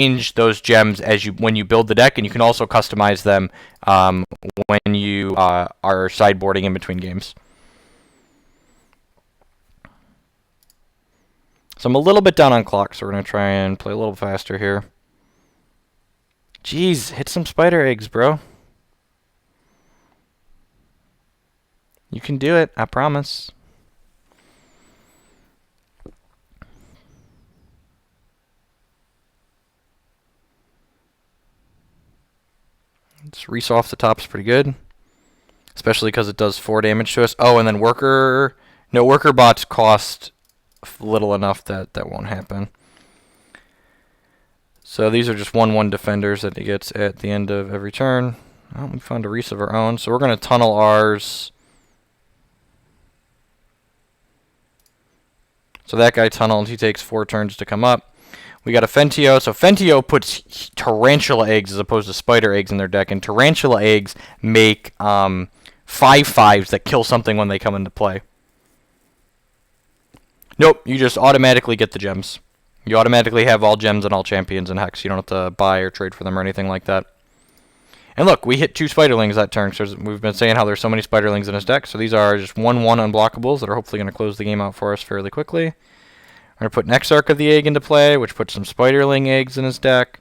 change those gems when you build the deck, and you can also customize them when you are sideboarding in between games. So I'm a little bit down on clock, so we're going to try and play a little faster here. Jeez, hit some spider eggs, bro. You can do it, I promise. This Reese off the top is pretty good, especially because it does 4 damage to us. Oh, and then worker bots cost little enough that won't happen. So these are just 1/1 defenders that he gets at the end of every turn. Oh, we found a Reese of our own, so we're going to tunnel ours. So that guy tunneled. He takes 4 turns to come up. We got a Fentio. So Fentio puts tarantula eggs as opposed to spider eggs in their deck, and tarantula eggs make 5/5s that kill something when they come into play. Nope, you just automatically get the gems. You automatically have all gems and all champions in Hex. You don't have to buy or trade for them or anything like that. And look, we hit 2 spiderlings that turn. So we've been saying how there's so many spiderlings in his deck. So these are just 1/1 unblockables that are hopefully going to close the game out for us fairly quickly. We're going to put an Exarch of the Egg into play, which puts some spiderling eggs in his deck.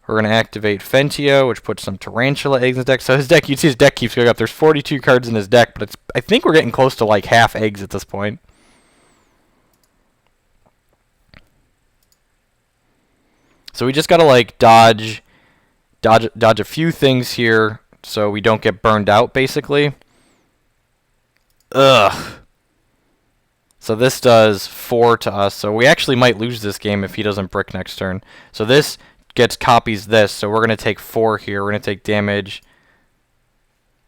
We're going to activate Fentio, which puts some tarantula eggs in his deck. So his deck, you see his deck keeps going up. There's 42 cards in his deck, but I think we're getting close to like half eggs at this point. So we just got to like dodge a few things here so we don't get burned out, basically. Ugh. So this does 4 to us. So we actually might lose this game if he doesn't brick next turn. So this copies this. So we're going to take 4 here. We're going to take damage.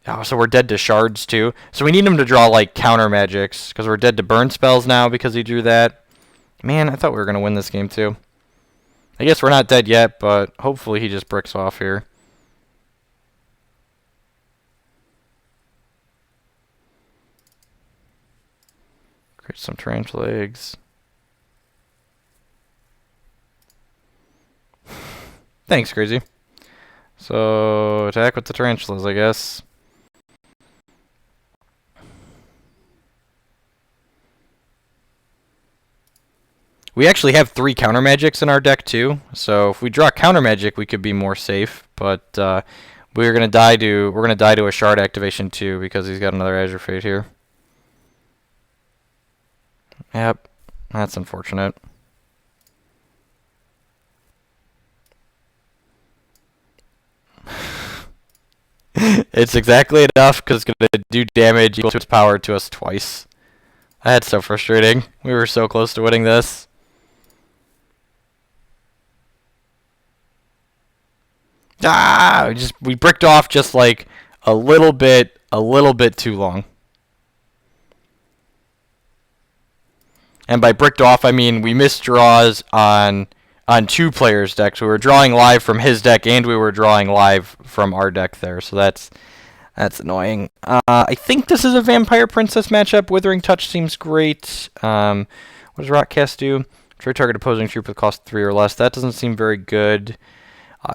Oh, so we're dead to shards too. So we need him to draw like counter magics because we're dead to burn spells now because he drew that. Man, I thought we were going to win this game too. I guess we're not dead yet, but hopefully he just bricks off here. Create some tarantula eggs. Thanks, Crazy. So, attack with the tarantulas, I guess. We actually have 3 counter magics in our deck too, so if we draw counter magic, we could be more safe. But we're gonna die to a shard activation too because he's got another Azure Fate here. Yep, that's unfortunate. It's exactly enough because it's gonna do damage equal to its power to us twice. That's so frustrating. We were so close to winning this. Ah! We bricked off just like a little bit too long. And by bricked off, I mean we missed draws on 2 players' decks. We were drawing live from his deck, and we were drawing live from our deck there. So that's annoying. I think this is a Vampire Princess matchup. Withering Touch seems great. What does Rockcast do? Destroy target opposing troop with cost 3 or less. That doesn't seem very good.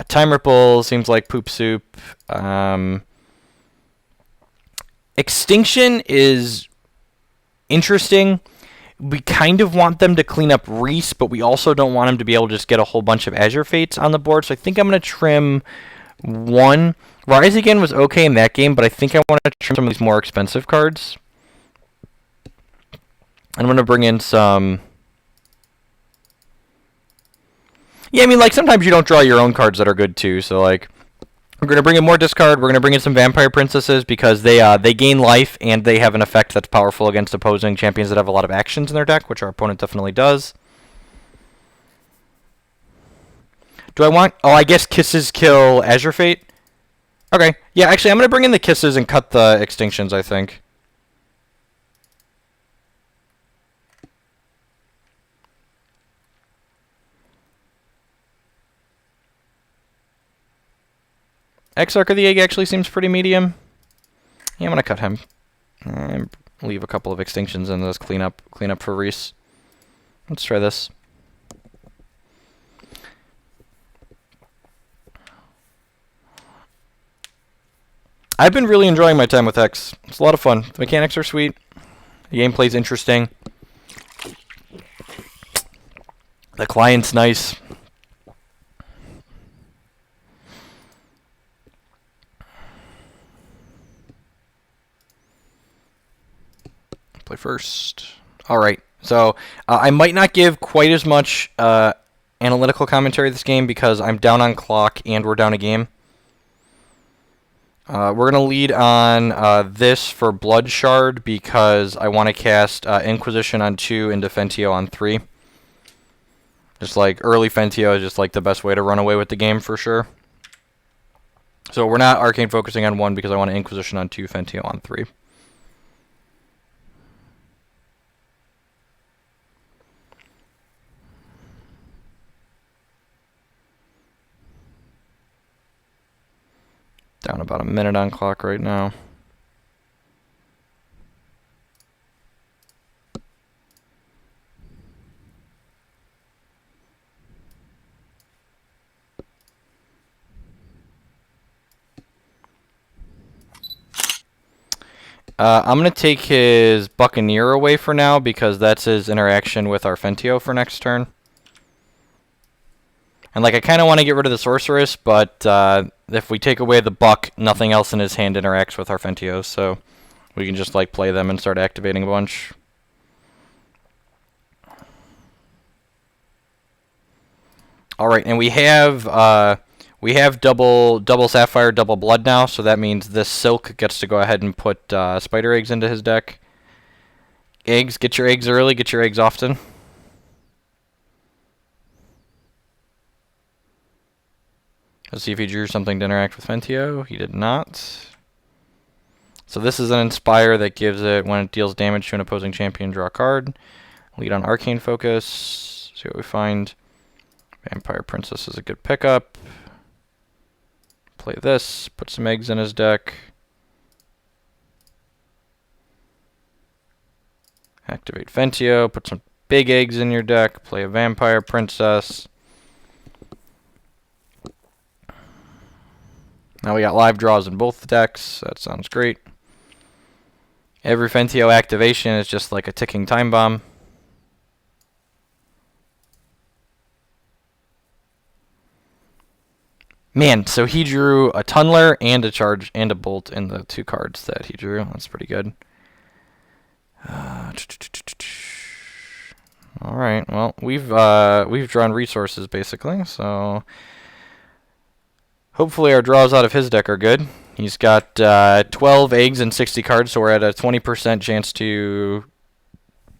Time Ripple seems like poop soup. Extinction is interesting. We kind of want them to clean up Reese, but we also don't want him to be able to just get a whole bunch of Azure Fates on the board. So I think I'm going to trim 1. Rise Again was okay in that game, but I think I want to trim some of these more expensive cards. I'm going to bring in some... Yeah, I mean, like, sometimes you don't draw your own cards that are good, too. So, like, we're going to bring in more discard. We're going to bring in some Vampire Princesses because they gain life, and they have an effect that's powerful against opposing champions that have a lot of actions in their deck, which our opponent definitely does. Do I want... Oh, I guess Kisses kill Azure Fate? Okay. Yeah, actually, I'm going to bring in the Kisses and cut the Extinctions, I think. Exarch of the Egg actually seems pretty medium. Yeah, I'm going to cut him. And leave a couple of Extinctions in this clean up for Reese. Let's try this. I've been really enjoying my time with Hex. It's a lot of fun. The mechanics are sweet. The gameplay's interesting. The client's nice. Play first. All right. So I might not give quite as much analytical commentary this game because I'm down on clock and we're down a game. We're going to lead on this for Blood Shard because I want to cast Inquisition on 2 and Defentio on 3. Just like early Fentio is just like the best way to run away with the game for sure. So we're not Arcane focusing on 1 because I want to Inquisition on 2, Fentio on 3. Down about a minute on clock right now. I'm going to take his Buccaneer away for now because that's his interaction with our Fentio for next turn. And like I kind of want to get rid of the Sorceress, but if we take away the Buck, nothing else in his hand interacts with our Fentio, so we can just like play them and start activating a bunch. All right, and we have double Sapphire, double Blood now, so that means this Silk gets to go ahead and put Spider Eggs into his deck. Eggs, get your eggs early, get your eggs often. Let's see if he drew something to interact with Fentio. He did not. So this is an Inspire that gives it, when it deals damage to an opposing champion, draw a card. Lead on Arcane Focus. See what we find. Vampire Princess is a good pickup. Play this. Put some eggs in his deck. Activate Fentio. Put some big eggs in your deck. Play a Vampire Princess. Now we got live draws in both decks. That sounds great. Every Fentio activation is just like a ticking time bomb. Man, so he drew a Tunneler and a Charge and a Bolt in the 2 cards that he drew. That's pretty good. All right. Well, we've drawn resources basically, so hopefully our draws out of his deck are good. He's got 12 eggs and 60 cards, so we're at a 20% chance to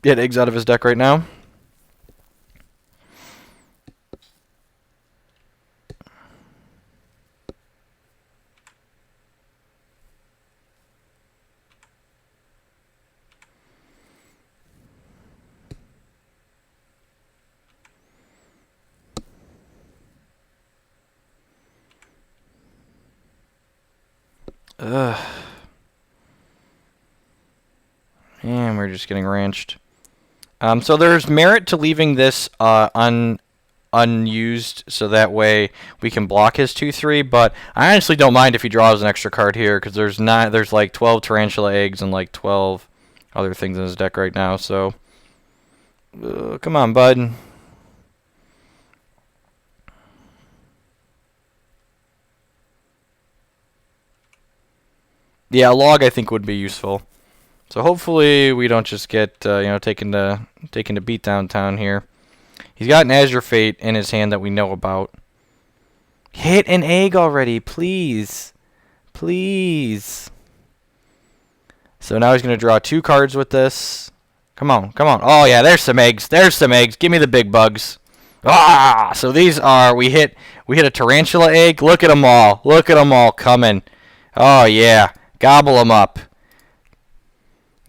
get eggs out of his deck right now. Ugh. And we're just getting ranched. So there's merit to leaving this unused, so that way we can block his 2/3. But I honestly don't mind if he draws an extra card here, because there's like 12 Tarantula eggs and like 12 other things in his deck right now. So come on, bud. Yeah, a log I think would be useful. So hopefully we don't just get taken to beat downtown here. He's got an Azure Fate in his hand that we know about. Hit an egg already, please. Please. So now he's going to draw 2 cards with this. Come on, come on. Oh yeah, there's some eggs. There's some eggs. Give me the big bugs. Ah! So these are, we hit a Tarantula egg. Look at them all. Look at them all coming. Oh yeah. Gobble them up.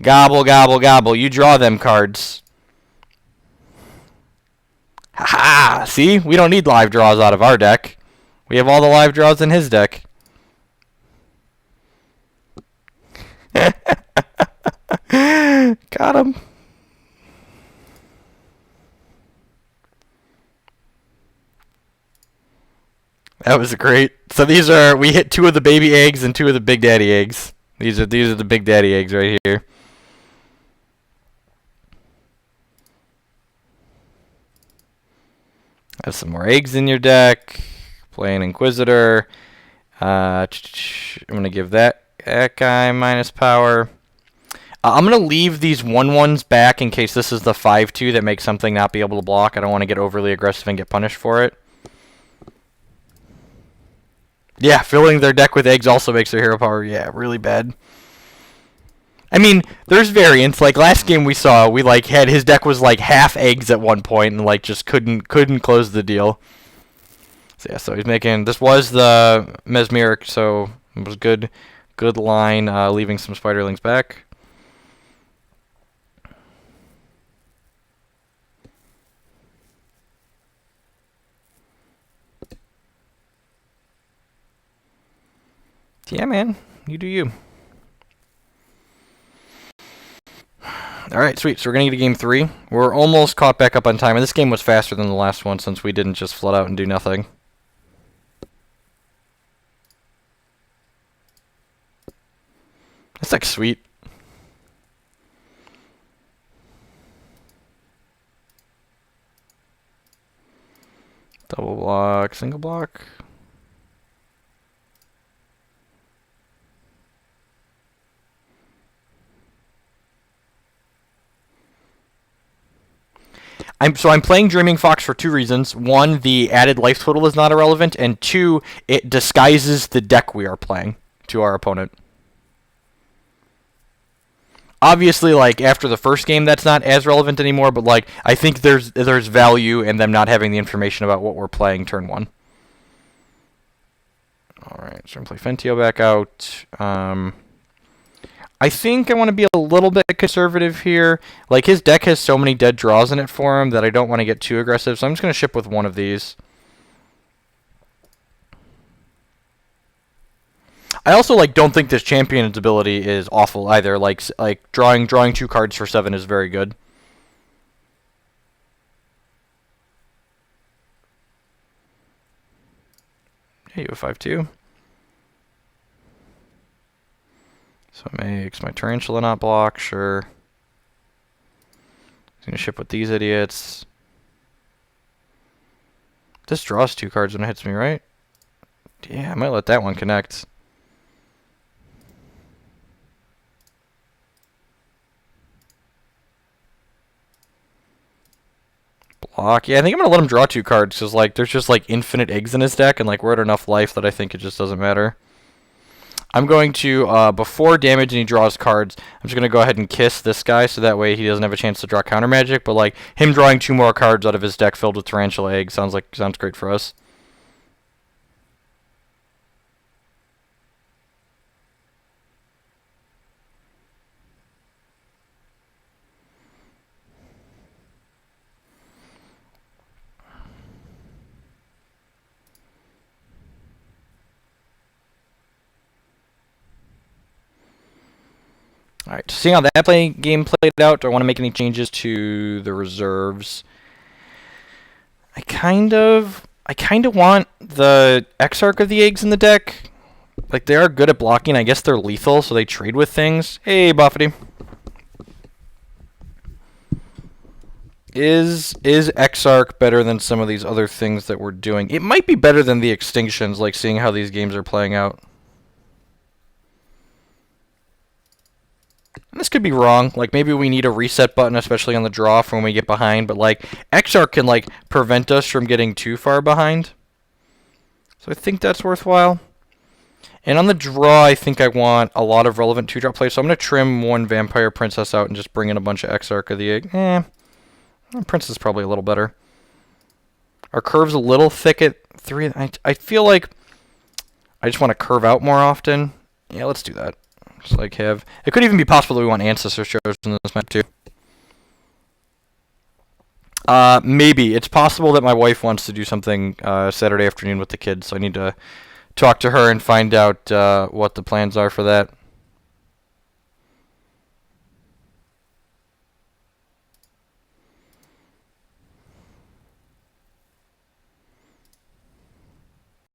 Gobble, gobble, gobble. You draw them cards. Ha ha! See? We don't need live draws out of our deck. We have all the live draws in his deck. Got him. That was great. So we hit 2 of the baby eggs and 2 of the big daddy eggs. These are the big daddy eggs right here. Have some more eggs in your deck. Play an Inquisitor. I'm gonna give that guy minus power. I'm gonna leave these 1/1s back in case this is the 5/2 that makes something not be able to block. I don't want to get overly aggressive and get punished for it. Yeah, filling their deck with eggs also makes their hero power, yeah, really bad. I mean, there's variants. Like last game we saw, we like had his deck was like half eggs at one point and like just couldn't close the deal. So yeah, so he's making this was the mesmeric, so it was good line, leaving some spiderlings back. Yeah, man, you do you. Alright, sweet. So we're going to get to game 3. We're almost caught back up on time, and this game was faster than the last one since we didn't just flood out and do nothing. That's like sweet. Double block, single block. I'm playing Dreaming Fox for 2 reasons. 1, the added life total is not irrelevant, and 2, it disguises the deck we are playing to our opponent. Obviously, like after the first game, that's not as relevant anymore. But like, I think there's value in them not having the information about what we're playing turn 1. All right, so I'm gonna play Fentio back out. I think I want to be a little bit conservative here. Like his deck has so many dead draws in it for him that I don't want to get too aggressive. So I'm just gonna ship with one of these. I also like don't think this champion's ability is awful either. Like drawing 2 cards for 7 is very good. Hey, you have 5/2. So it makes my Tarantula not block, sure. He's gonna ship with these idiots. This draws 2 cards when it hits me, right? Yeah, I might let that one connect. Block. Yeah, I think I'm gonna let him draw 2 cards because like there's just like infinite eggs in his deck, and like we're at enough life that I think it just doesn't matter. I'm going to before damage and he draws cards, I'm just gonna go ahead and kiss this guy so that way he doesn't have a chance to draw counter magic. But like him drawing 2 more cards out of his deck filled with tarantula eggs sounds great for us. Alright, seeing how that game played out, do I want to make any changes to the reserves? I kind of want the Exarch of the eggs in the deck. Like, they are good at blocking. I guess they're lethal, so they trade with things. Hey, Buffety. Is Exarch better than some of these other things that we're doing? It might be better than the Extinctions, like seeing how these games are playing out. And this could be wrong. Like, maybe we need a reset button, especially on the draw for when we get behind. But, like, Exarch can, like, prevent us from getting too far behind. So I think that's worthwhile. And on the draw, I think I want a lot of relevant 2-drop plays. So I'm going to trim 1 Vampire Princess out and just bring in a bunch of Exarch of the Egg. Princess is probably a little better. Our curve's a little thick at 3. I feel like I just want to curve out more often. Yeah, let's do that. Just like have... It could even be possible that we want Ancestor shows in this map too. Maybe. It's possible that my wife wants to do something Saturday afternoon with the kids, so I need to talk to her and find out what the plans are for that.